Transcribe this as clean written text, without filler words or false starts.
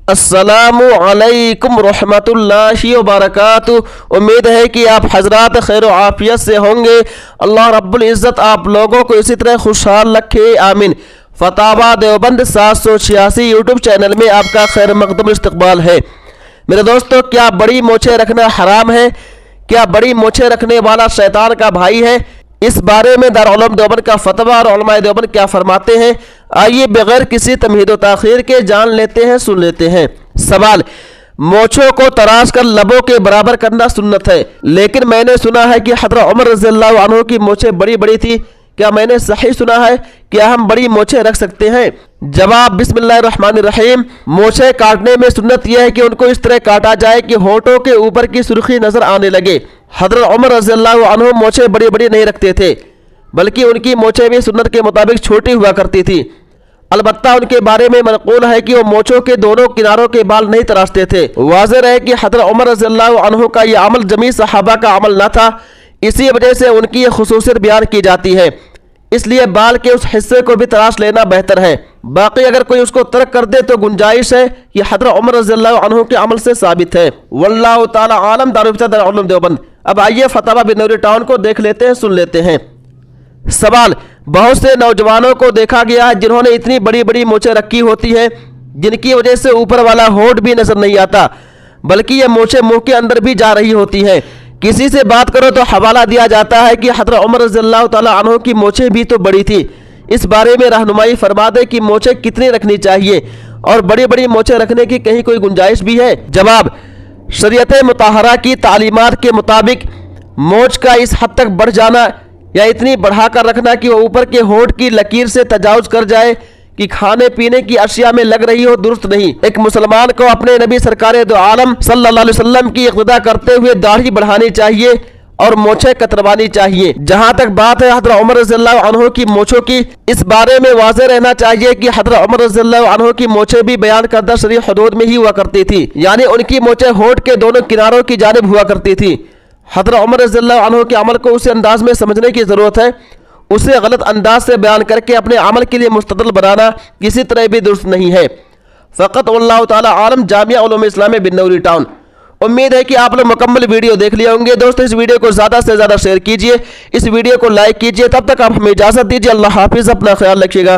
अस्सलामु अलैकुम रहमतुल्लाहि व बरकातुहू। उम्मीद है कि आप हजरात खैर व आफियत से होंगे। अल्लाह रब्बुल इज़्ज़त आप लोगों को इसी तरह खुशहाल रखे, आमीन। फतावा देवबंद 786 यूट्यूब चैनल में आपका खैर मकदम इस्तकबाल है। मेरे दोस्तों, क्या बड़ी मोछें रखना हराम है? क्या बड़ी मोछें रखने वाला शैतान का भाई है? इस बारे में दारुल उलूम देवबंद का फतवा और उलमाए देवबंद क्या फरमाते हैं, आइए बगैर किसी तमहीद व ताखीर के जान लेते हैं, सुन लेते हैं। सवाल: मोछों को तराश कर लबों के बराबर करना सुन्नत है, लेकिन मैंने सुना है कि हज़रत उमर रज़ियल्लाहु अन्हु की मोछें बड़ी बड़ी थी। क्या मैंने सही सुना है? क्या हम बड़ी मोछें रख सकते हैं? जवाब: बिस्मिल्लाहिर्रहमानिर्रहीम। मोछें काटने में सुन्नत यह है कि उनको इस तरह काटा जाए कि होठों के ऊपर की सुर्खी नजर आने लगे। हज़रत उमर रज़ियल्लाहु अन्हु मोछें बड़ी बड़ी नहीं रखते थे, बल्कि उनकी मोछें भी सुन्नत के मुताबिक छोटी हुआ करती थी। अलबत्ता उनके बारे में मनक़ूल है कि वो मोछों के दोनों किनारों के बाल नहीं तराशते थे। वाज़ेह है कि हज़रत उमर रज़ियल्लाहु अन्हु का यह अमल जमी सहाबा का अमल न था, इसी वजह से उनकी ये खुसूसियत बयान की जाती है। इसलिए बाल के उस हिस्से को भी तराश लेना बेहतर है। बाकी अगर कोई उसको तर्क कर दे तो गुंजाइश है कि हज़रत उमर रज़ियल्लाहु अन्हु के अमल से साबित है। वल्लाहु ताला आलम। दारुल उलूम देवबंद। अब आइए फतवा बिनौरी टाउन को देख लेते हैं, सुन लेते हैं। सवाल: बहुत से नौजवानों को देखा गया है जिन्होंने इतनी बड़ी बड़ी मोछें रखी होती है, जिनकी वजह से ऊपर वाला होंठ भी नजर नहीं आता, बल्कि ये मोछें मुंह के अंदर भी जा रही होती हैं। किसी से बात करो तो हवाला दिया जाता है कि हज़रत उमर रज़ियल्लाहु ताला अन्हु की मोछें भी तो बड़ी थी। इस बारे में रहनुमाई फरमा दे कि मोछें कितनी रखनी चाहिए और बड़ी बड़ी मोछें रखने की कहीं कोई गुंजाइश भी है? जवाब: शरीयत मुताहरा की तालीमात के मुताबिक मोछ का इस हद तक बढ़ जाना या इतनी बढ़ाकर रखना कि वो ऊपर के होंठ की लकीर से तजावुज कर जाए कि खाने पीने की अशिया में लग रही हो, दुरुस्त नहीं। एक मुसलमान को अपने नबी सरकार दो आलम सल्लल्लाहु अलैहि वसल्लम की इक़्तिदा करते हुए दाढ़ी बढ़ानी चाहिए और मोछें कतरवानी चाहिए। जहां तक बात है हज़रत उमर रज़ियल्लाहु अन्हु की मोछों की, इस बारे में वाज़ेह रहना चाहिए कि हज़रत उमर रज़ियल्लाहु अन्हु की मोछें भी बयान करदा शरीय हुदूद में ही हुआ करती थी, यानी उनकी मोछें होंठ के दोनों किनारों की जानिब हुआ करती थी। हज़रत उमर रज़ियल्लाहु अन्हु के अमल को उसी अंदाज में समझने की ज़रूरत है। उसे गलत अंदाज से बयान करके अपने अमल के लिए मुस्तदल बनाना किसी तरह भी दुरुस्त नहीं है। फ़क़त वल्लाहु ताला आलम। जामिया उलूम इस्लाम बिनौरी टाउन। उम्मीद है कि आप लोग मुकम्मल वीडियो देख लिए होंगे। दोस्तों, इस वीडियो को ज़्यादा से ज़्यादा शेयर कीजिए, इस वीडियो को लाइक कीजिए। तब तक आप हमें इजाज़त दीजिए। अल्लाह हाफिज़। अपना ख्याल रखिएगा।